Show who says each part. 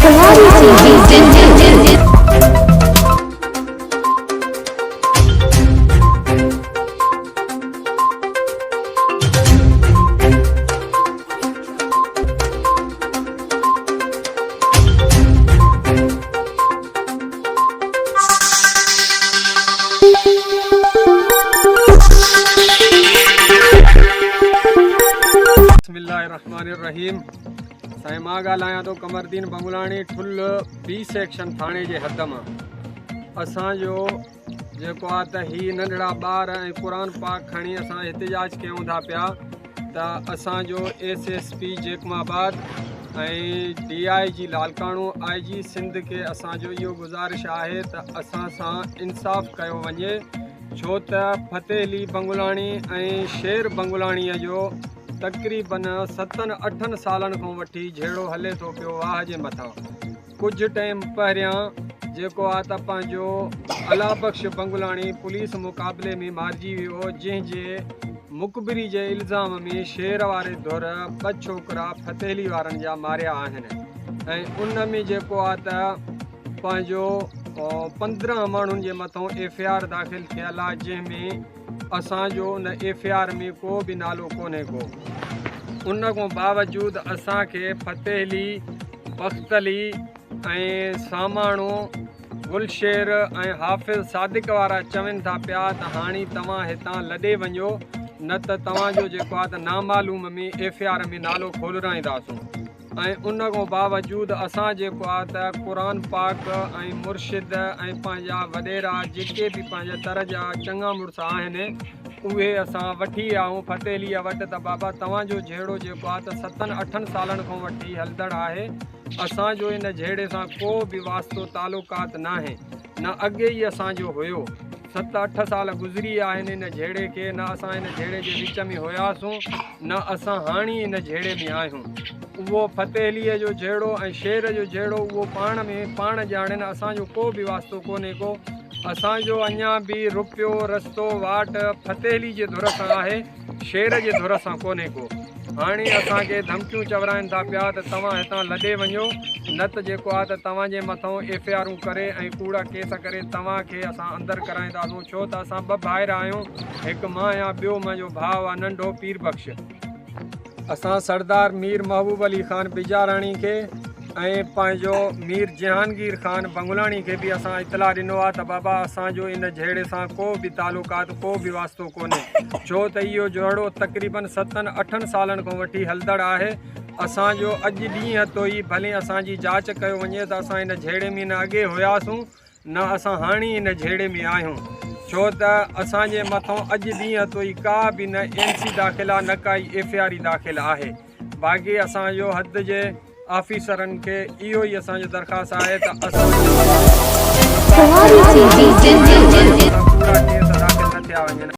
Speaker 1: बिस्मिल्लाहिर्रहमानिर्रहीम। साईं मां ॻाल्हायां थो कमरदीन बंगुलाणी ठुल बी सेक्शन थाणे जे हद मां। असांजो जेको आहे त ही नंढड़ा ॿार ऐं क़ुरान पाक खणी असां एहतिजाज कयूं था पिया त असांजो SSP जेकमाबाद ऐं DIG लालकाणू IG सिंध खे असांजो इहो गुज़ारिश आहे त असां सां इंसाफ़ कयो वञे, छो त फतेह अली बंगुलाणी ऐं शेर बंगुलाणीअ जो तक़रीबन 7-8 सालनि खां वठी झेड़ो हले थो पियो वाह जे मथां। कुझु टाइम पहिरियां जेको आहे त पंहिंजो अला बख्श बंगुलाणी पुलिस मुक़ाबले में मारिजी वियो, जंहिंजे मुखबिरी जे इल्ज़ाम में शेर वारे धुर 2 छोकिरा फतेह अली वारनि जा मारिया आहिनि ऐं उन में जेको आहे त पंहिंजो 15 माण्हुनि जे मथां FIR दाख़िल थियल आहे, जंहिंमें असांजो उन FIR में को बि नालो कोन्हे को। उन खां बावजूद असांखे फतेह अली, बख्त अली ऐं सामाणो, गुलशेर ऐं हाफ़िज़ सादिक वारा चवनि था पिया त हाणे तव्हां हितां लॾे वञो, न त तव्हांजो जेको आहे त नामालूम में FIR में नालो खोलराईंदासूं। ऐं उन खां बावजूद असां जेको आहे त क़ुरान पाक ऐं मुर्शिद ऐं पंहिंजा वॾेरा जेके बि पंहिंजे तर जा चङा मुड़ुस आहिनि उहे असां वठी आऊं फतेह अलीअ वटि त बाबा तव्हांजो झेड़ो जेको आहे त 7-8 सालनि खां वठी हलंदड़ आहे। असांजो इन झेड़े सां को बि वास्तो तालुकात नाहे, न अॻे ई असांजो हुयो। 7-8 साल गुज़री आहिनि इन झेड़े खे, न असां इन झेड़े जे विच में हुयासीं, न असां हाणे इन झेड़े में आहियूं। उहो फतेह अलीअ जो झेड़ो ऐं शेर जो झेड़ो उहो पाण में पाण ॼाणनि, असांजो को बि वास्तो कोन्हे को। असांजो अञा बि रुपियो रस्तो वाट फतेह अली जे धुर सां आहे, शेर जे धुर सां कोन्हे को। हाणे असांखे धमकियूं चवराइनि था पिया त तव्हां हितां लॾे वञो, न त जेको आहे त तव्हांजे मथां FIR करे ऐं कूड़ा केस करे तव्हांखे असां अंदरि कराईंदासूं, छो त असां 2 भाइर आहियूं, हिकु मां आहियां, ॿियो मुंहिंजो भाउ आहे नंढो पीर बख्श। असां सरदार मीर महबूब अली ख़ान बिजाराणी खे ऐं पंहिंजो मीर जहांगीर ख़ान बंगुलाणी खे बि असां इतला ॾिनो आहे त बाबा असांजो इन झेड़े सां को बि तालुकात, को बि वास्तो कोन्हे, छो त इहो झेड़ो तक़रीबन 7-8 सालनि खां वठी हलंदड़ आहे। असांजो अॼु ॾींहं तो ई भले असांजी जांच कयो वञे त असां इन झेड़े में न अॻे हुयासीं, न असां हाणे इन झेड़े में आहियूं, छो त असांजे मथां अॼु ॾींहं तो ई का बि न NC दाख़िल आहे, न काई FIR दाख़िल आहे। बाक़ी असांजो हद जे ऑफिसरनि खे इहो ई असांजो दरख़्वास्त आहे त असां पूरा केस दाख़िल न थिया वञनि।